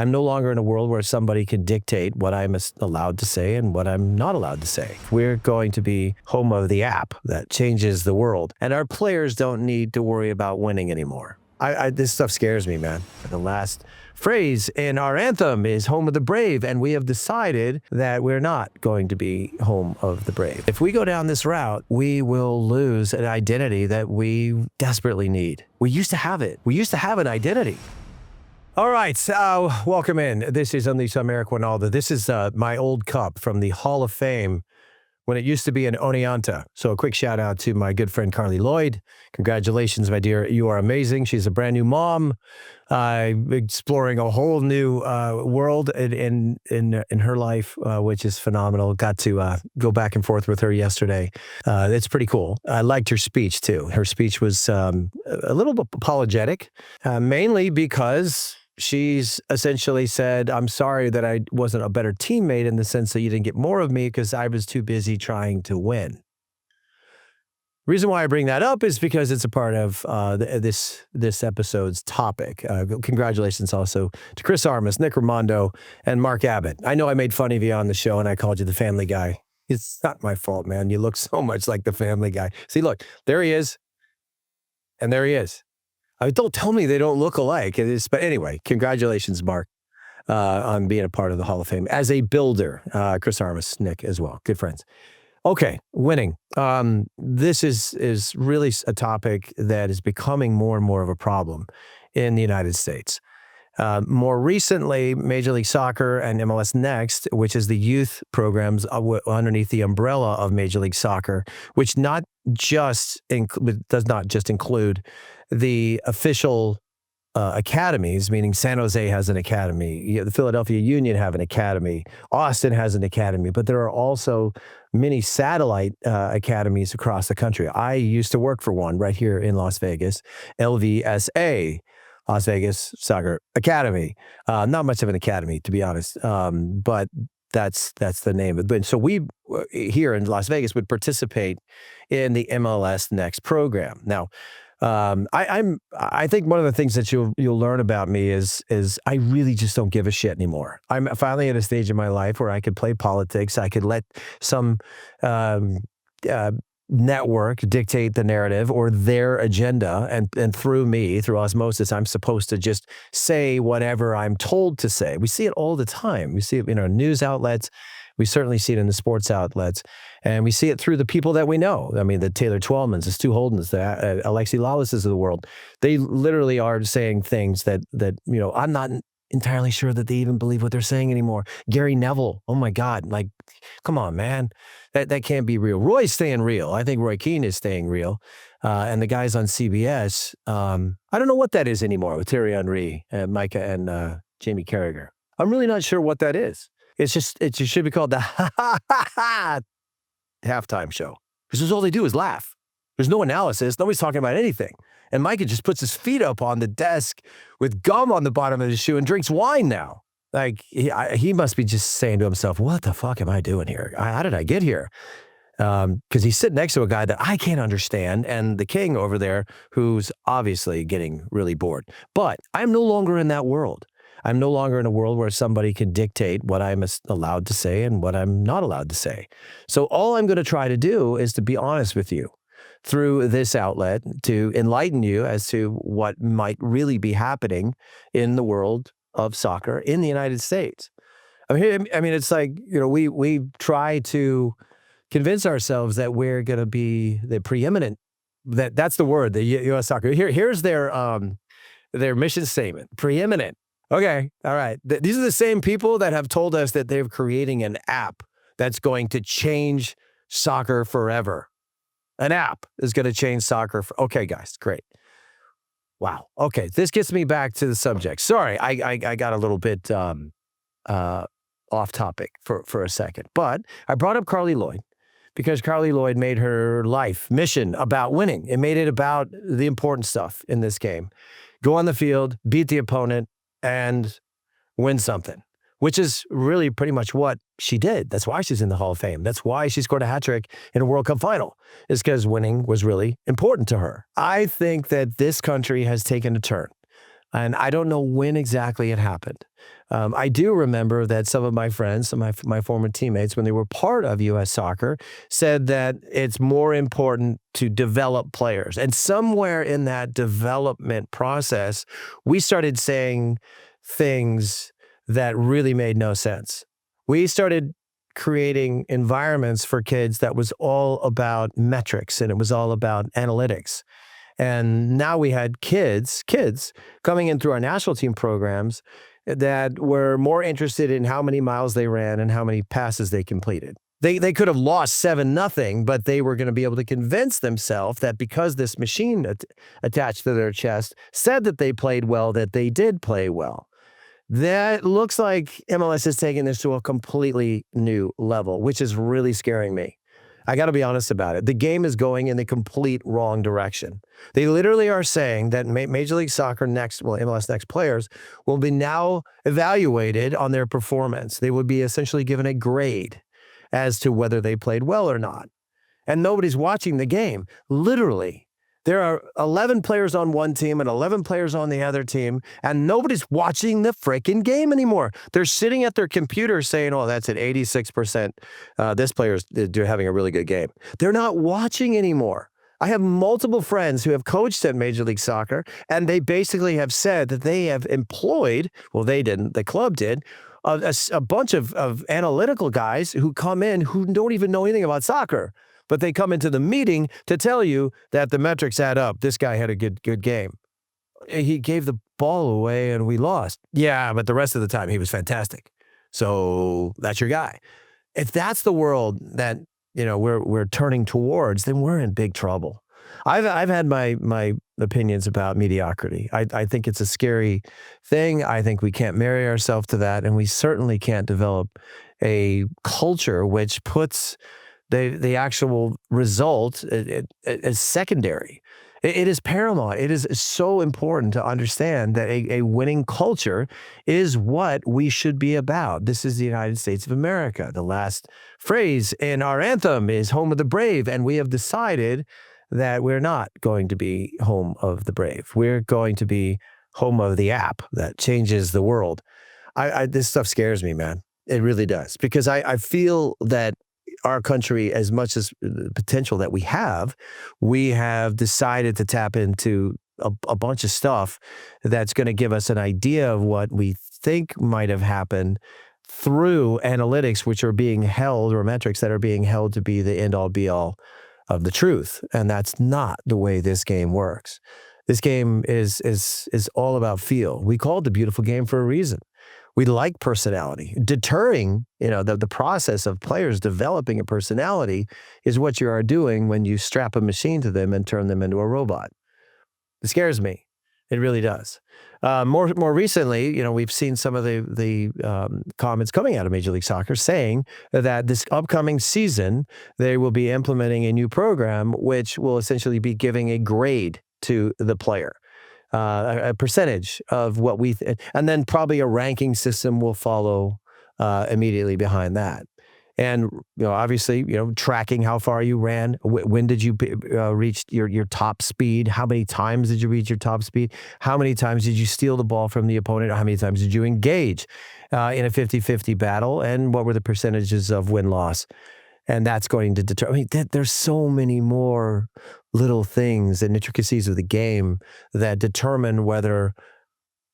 I'm no longer in a world where somebody can dictate what I'm allowed to say and what I'm not allowed to say. We're going to be home of the app that changes the world, and our players don't need to worry about winning anymore. This stuff scares me, man. The last phrase in our anthem is home of the brave, and we have decided that we're not going to be home of the brave. If we go down this route, we will lose an identity that we desperately need. We used to have it. We used to have an identity. All right, welcome in. This is Unleash on Eric Wynalda. This is my old cup from the Hall of Fame when it used to be an Oneonta. So a quick shout out to my good friend Carly Lloyd. Congratulations, my dear. You are amazing. She's a brand new mom, exploring a whole new world in her life, which is phenomenal. Got to go back and forth with her yesterday. It's pretty cool. I liked her speech too. Her speech was a little bit apologetic, mainly because she's essentially said, I'm sorry that I wasn't a better teammate in the sense that you didn't get more of me because I was too busy trying to win. Reason why I bring that up is because it's a part of this episode's topic. Congratulations also to Chris Armas, Nick Raimondo, and Mark Abbott. I know I made fun of you on the show and I called you the Family Guy. It's not my fault, man. You look so much like the Family Guy. See, look, there he is. And there he is. Don't tell me they don't look alike. But anyway, congratulations, Mark, on being a part of the Hall of Fame. As a builder, Chris Armas, Nick as well. Good friends. Okay, winning. This is really a topic that is becoming more and more of a problem in the United States. More recently, Major League Soccer and MLS NEXT, which is the youth programs underneath the umbrella of Major League Soccer, which does not just include the official academies, meaning San Jose has an academy, the Philadelphia Union have an academy, Austin has an academy, but there are also many satellite academies across the country. I used to work for one right here in Las Vegas, LVSA, Las Vegas Soccer Academy. Not much of an academy, to be honest, but that's the name of it. So we here in Las Vegas would participate in the MLS NEXT program. Now, I think one of the things that you'll learn about me is I really just don't give a shit anymore. I'm finally at a stage in my life where I could play politics. I could let some network dictate the narrative or their agenda, and through osmosis, I'm supposed to just say whatever I'm told to say. We see it all the time. We see it in our news outlets. We certainly see it in the sports outlets, and we see it through the people that we know. I mean, the Taylor Twellmans, the Stu Holdens, the Alexi Lalas's of the world. They literally are saying things that I'm not entirely sure that they even believe what they're saying anymore. Gary Neville, oh my God, like, come on, man. That can't be real. Roy's staying real. I think Roy Keane is staying real. And the guys on CBS, I don't know what that is anymore with Thierry Henry and Micah and Jamie Carragher. I'm really not sure what that is. It just should be called the halftime show. Because all they do is laugh. There's no analysis. Nobody's talking about anything. And Micah just puts his feet up on the desk with gum on the bottom of his shoe and drinks wine now. Like, he must be just saying to himself, what the fuck am I doing here? How did I get here? Because he's sitting next to a guy that I can't understand, and the king over there who's obviously getting really bored. But I'm no longer in that world. I'm no longer in a world where somebody can dictate what I'm allowed to say and what I'm not allowed to say. So all I'm going to try to do is to be honest with you through this outlet, to enlighten you as to what might really be happening in the world of soccer in the United States. I mean, it's like, we try to convince ourselves that we're going to be the preeminent, that's the word, the U.S. Soccer. Here's their mission statement, preeminent. Okay, all right. These are the same people that have told us that they're creating an app that's going to change soccer forever. An app is going to change soccer. Okay, guys, great. Wow. Okay, this gets me back to the subject. Sorry, I got a little bit off topic for a second. But I brought up Carly Lloyd because Carly Lloyd made her life mission about winning. It made it about the important stuff in this game. Go on the field, beat the opponent, and win something, which is really pretty much what she did. That's why she's in the Hall of Fame. That's why she scored a hat trick in a World Cup final, is because winning was really important to her. I think that this country has taken a turn. And I don't know when exactly it happened. I do remember that some of my friends, some of my former teammates, when they were part of U.S. soccer, said that it's more important to develop players. And somewhere in that development process, we started saying things that really made no sense. We started creating environments for kids that was all about metrics and it was all about analytics. And now we had kids coming in through our national team programs that were more interested in how many miles they ran and how many passes they completed. They could have lost 7-0, but they were going to be able to convince themselves that because this machine attached to their chest said that they played well, that they did play well. That looks like MLS is taking this to a completely new level, which is really scaring me. I got to be honest about it. The game is going in the complete wrong direction. They literally are saying that Major League Soccer next, well, MLS Next players will be now evaluated on their performance. They would be essentially given a grade as to whether they played well or not. And nobody's watching the game. Literally, there are 11 players on one team and 11 players on the other team, and nobody's watching the freaking game anymore. They're sitting at their computer saying, oh, that's at 86%. This player's having a really good game. They're not watching anymore. I have multiple friends who have coached at Major League Soccer, and they basically have said that they have employed, well, they didn't, the club did, a bunch of analytical guys who come in who don't even know anything about soccer. But they come into the meeting to tell you that the metrics add up. This guy had a good game. He gave the ball away and we lost. Yeah, but the rest of the time he was fantastic. So that's your guy. If that's the world that we're turning towards, then we're in big trouble. I've had my opinions about mediocrity. I think it's a scary thing. I think we can't marry ourselves to that, and we certainly can't develop a culture which puts the actual result is secondary. It is paramount. It is so important to understand that a winning culture is what we should be about. This is the United States of America. The last phrase in our anthem is home of the brave, and we have decided that we're not going to be home of the brave. We're going to be home of the app that changes the world. This stuff scares me, man. It really does, because I feel that our country, as much as the potential that we have decided to tap into a bunch of stuff that's going to give us an idea of what we think might have happened through analytics, which are being held, or metrics that are being held to be the end-all be-all of the truth. And that's not the way this game works. This game is all about feel. We call it the beautiful game for a reason. We like personality. Deterring, the process of players developing a personality is what you are doing when you strap a machine to them and turn them into a robot. It scares me. It really does. More recently, we've seen some of the comments coming out of Major League Soccer saying that this upcoming season, they will be implementing a new program which will essentially be giving a grade to the player. A percentage of what and then probably a ranking system will follow immediately behind that. And, obviously, tracking how far you ran, when did you reach your top speed? How many times did you reach your top speed? How many times did you steal the ball from the opponent? How many times did you engage in a 50-50 battle? And what were the percentages of win-loss? And that's going to determine, there's so many more little things and intricacies of the game that determine whether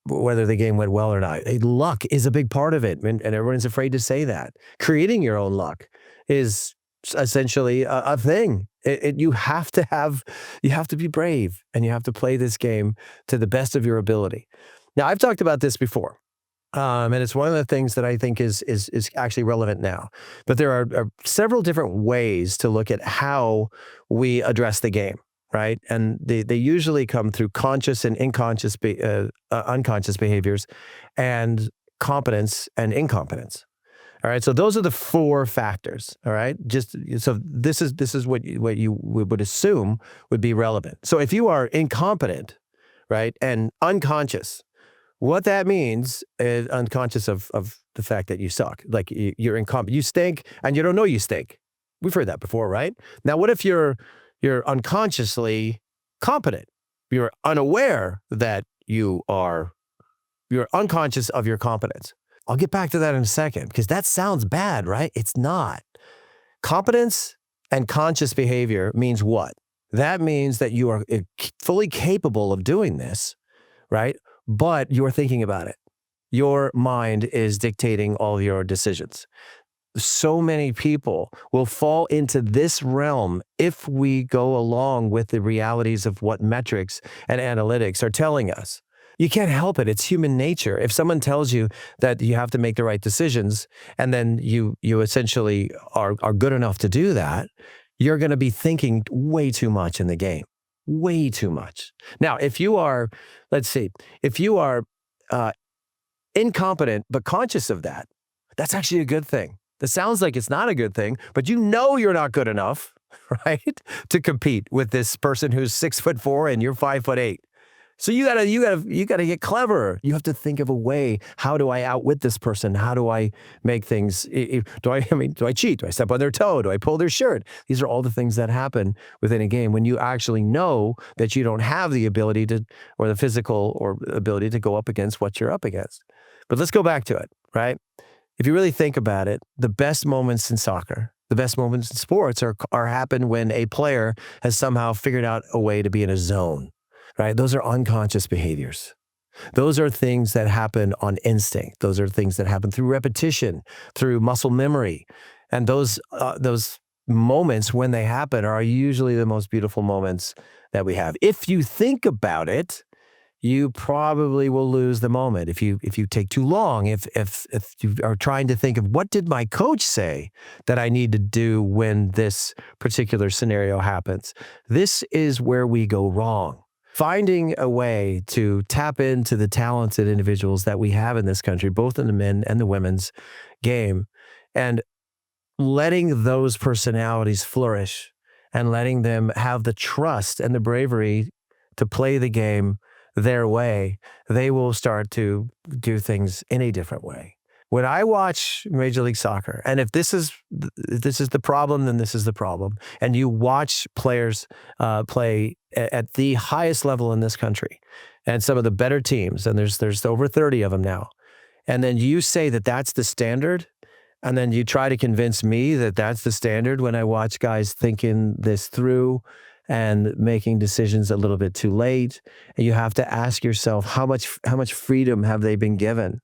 the game went well or not. Luck is a big part of it, and everyone's afraid to say that. Creating your own luck is essentially a thing. You have to be brave, and you have to play this game to the best of your ability. Now, I've talked about this before. And it's one of the things that I think is actually relevant now. But there are several different ways to look at how we address the game, right? And they usually come through conscious and unconscious behaviors, and competence and incompetence. All right, so those are the 4 factors. All right, so this is what you would assume would be relevant. So if you are incompetent, right, and unconscious, what that means is unconscious of the fact that you suck. Like you're incompetent, you stink, and you don't know you stink. We've heard that before, right? Now, what if you're unconsciously competent? You're unaware that you're unconscious of your competence. I'll get back to that in a second because that sounds bad, right? It's not. Competence and conscious behavior means what? That means that you are fully capable of doing this, right? But you're thinking about it. Your mind is dictating all your decisions. So many people will fall into this realm if we go along with the realities of what metrics and analytics are telling us. You can't help it. It's human nature. If someone tells you that you have to make the right decisions and then you essentially are good enough to do that, you're going to be thinking way too much in the game. Way too much. Now, if you are, let's see, if you are incompetent but conscious of that, that's actually a good thing. That sounds like it's not a good thing, but you know you're not good enough, right, to compete with this person who's 6'4" and you're 5'8". So you gotta get clever. You have to think of a way. How do I outwit this person? How do I make things? Do I cheat? Do I step on their toe? Do I pull their shirt? These are all the things that happen within a game when you actually know that you don't have the ability to, or the physical or ability to go up against what you're up against. But let's go back to it, right? If you really think about it, the best moments in soccer, the best moments in sports are happen when a player has somehow figured out a way to be in a zone. Right? Those are unconscious behaviors. Those are things that happen on instinct. Those are things that happen through repetition, through muscle memory. And those moments when they happen are usually the most beautiful moments that we have. If you think about it, you probably will lose the moment. If you take too long, if you are trying to think of what did my coach say that I need to do when this particular scenario happens, this is where we go wrong. Finding a way to tap into the talented individuals that we have in this country, both in the men and the women's game, and letting those personalities flourish and letting them have the trust and the bravery to play the game their way, they will start to do things in a different way. When I watch Major League Soccer, and if this is the problem, then this is the problem, and you watch players play at the highest level in this country, and some of the better teams, and there's over 30 of them now, and then you say that that's the standard, and then you try to convince me that that's the standard when I watch guys thinking this through and making decisions a little bit too late, and you have to ask yourself how much freedom have they been given?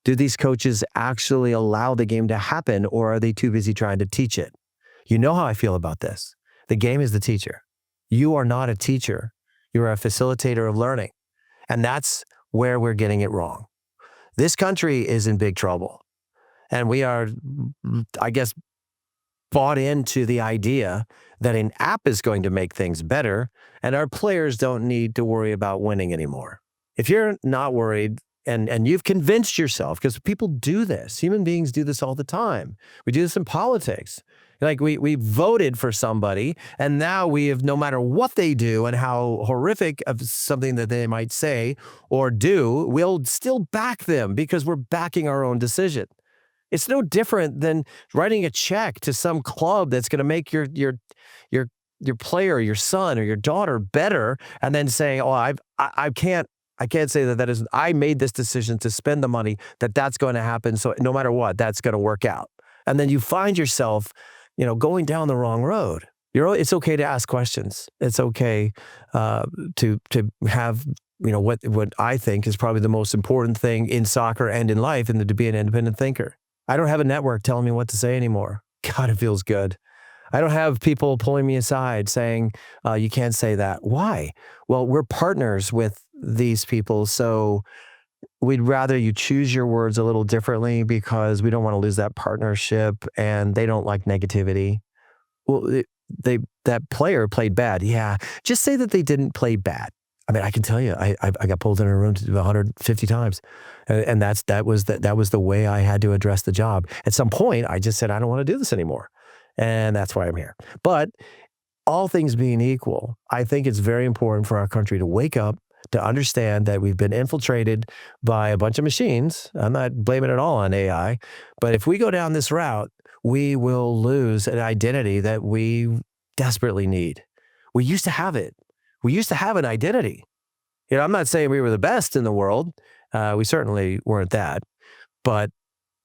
Do these coaches actually allow the game to happen, or are they too busy trying to teach it? You know how I feel about this. The game is the teacher. You are not a teacher. You're a facilitator of learning. And that's where we're getting it wrong. This country is in big trouble. And we are, I guess, bought into the idea that an app is going to make things better, and our players don't need to worry about winning anymore. If you're not worried, and you've convinced yourself, because people do this. Human beings do this all the time. We do this in politics. Like we voted for somebody, and now we have, no matter what they do and how horrific of something that they might say or do, we'll still back them because we're backing our own decision. It's no different than writing a check to some club that's going to make your player, your son or your daughter better, and then saying, "Oh, I can't say that is, I made this decision to spend the money, that's going to happen. So no matter what, that's going to work out." And then you find yourself, going down the wrong road. It's okay to ask questions. It's okay to have, what I think is probably the most important thing in soccer and in life, and to be an independent thinker. I don't have a network telling me what to say anymore. God, it feels good. I don't have people pulling me aside saying, you can't say that. Why? Well, we're partners with these people, so we'd rather you choose your words a little differently because we don't want to lose that partnership, and they don't like negativity. Well, that player played bad. Yeah, just say that they didn't play bad. I mean, I can tell you, I got pulled in a room 150 times, and that was the way I had to address the job. At some point, I just said, I don't want to do this anymore, and that's why I'm here. But all things being equal, I think it's very important for our country to wake up, to understand that we've been infiltrated by a bunch of machines. I'm not blaming it all on AI, but if we go down this route, we will lose an identity that we desperately need. We used to have it. We used to have an identity. I'm not saying we were the best in the world. We certainly weren't that, but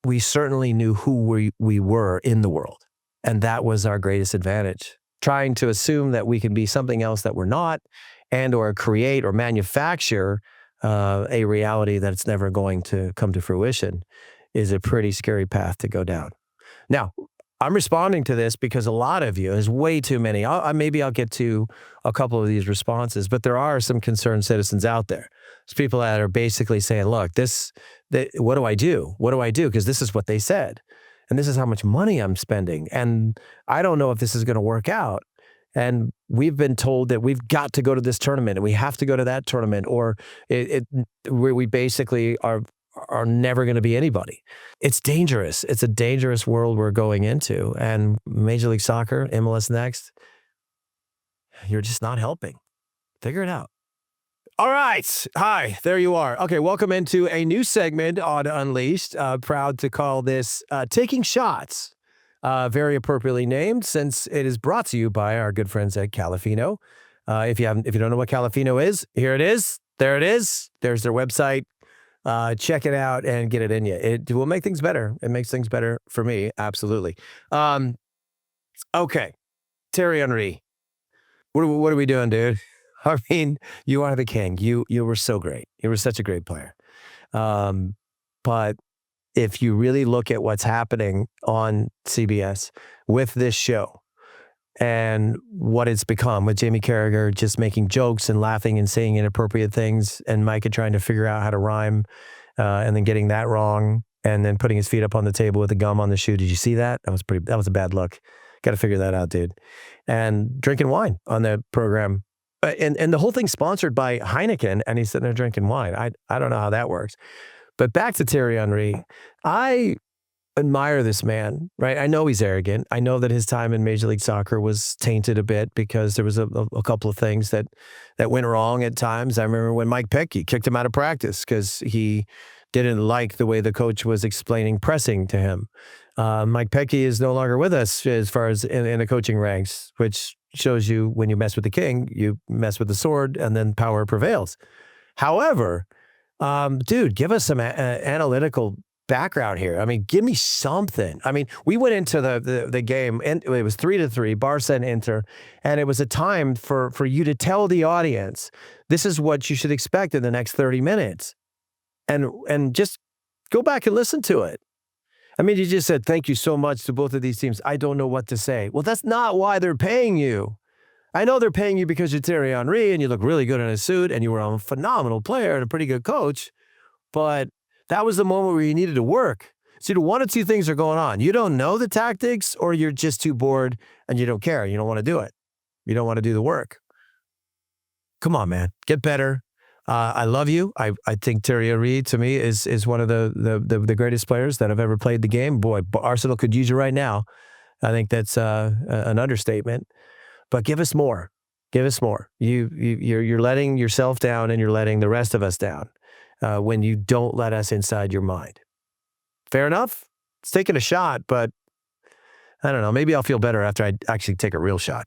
we certainly knew who we were in the world. And that was our greatest advantage. Trying to assume that we can be something else that we're not, and or create or manufacture a reality that's never going to come to fruition is a pretty scary path to go down. Now, I'm responding to this because a lot of you, there's way too many. Maybe I'll get to a couple of these responses, but there are some concerned citizens out there. There's people that are basically saying, look, what do I do? What do I do? Because this is what they said. And this is how much money I'm spending. And I don't know if this is going to work out. And we've been told that we've got to go to this tournament and we have to go to that tournament, or we basically are never going to be anybody. It's dangerous. It's a dangerous world we're going into. And Major League Soccer, MLS NEXT, you're just not helping. Figure it out. All right. Hi, there you are. Okay, welcome into a new segment on Unleashed. Proud to call this Taking Shots. Very appropriately named, since it is brought to you by our good friends at Calafino. If you don't know what Calafino is, here it is. There it is. There's their website. Check it out and get it in you. It will make things better. It makes things better for me. Absolutely. Okay. Thierry Henry. What are we doing, dude? I mean, you are the king. You were so great. You were such a great player. But if you really look at what's happening on CBS with this show and what it's become, with Jamie Carragher just making jokes and laughing and saying inappropriate things, and Micah trying to figure out how to rhyme and then getting that wrong, and then putting his feet up on the table with the gum on the shoe. Did you see that? That was a bad look. Got to figure that out, dude. And drinking wine on the program. And the whole thing's sponsored by Heineken, and he's sitting there drinking wine. I don't know how that works. But back to Thierry Henry, I admire this man, right? I know he's arrogant. I know that his time in Major League Soccer was tainted a bit because there was a couple of things that went wrong at times. I remember when Mike Pecky kicked him out of practice because he didn't like the way the coach was explaining pressing to him. Mike Pecky is no longer with us as far as in the coaching ranks, which shows you when you mess with the king, you mess with the sword, and then power prevails. However, dude, give us some analytical background here. I mean, give me something. I mean, we went into the game, and it was 3-3, Barca and Inter, and it was a time for you to tell the audience, this is what you should expect in the next 30 minutes. And just go back and listen to it. I mean, you just said, thank you so much to both of these teams. I don't know what to say. Well, that's not why they're paying you. I know they're paying you because you're Thierry Henry and you look really good in a suit and you were a phenomenal player and a pretty good coach, but that was the moment where you needed to work. So one of two things are going on. You don't know the tactics, or you're just too bored and you don't care. You don't want to do it. You don't want to do the work. Come on, man. Get better. I love you. I think Thierry Henry, to me, is one of the greatest players that have ever played the game. Boy, Arsenal could use you right now. I think that's an understatement. But give us more. Give us more. You're letting yourself down, and you're letting the rest of us down when you don't let us inside your mind. Fair enough? It's taking a shot, but I don't know. Maybe I'll feel better after I actually take a real shot.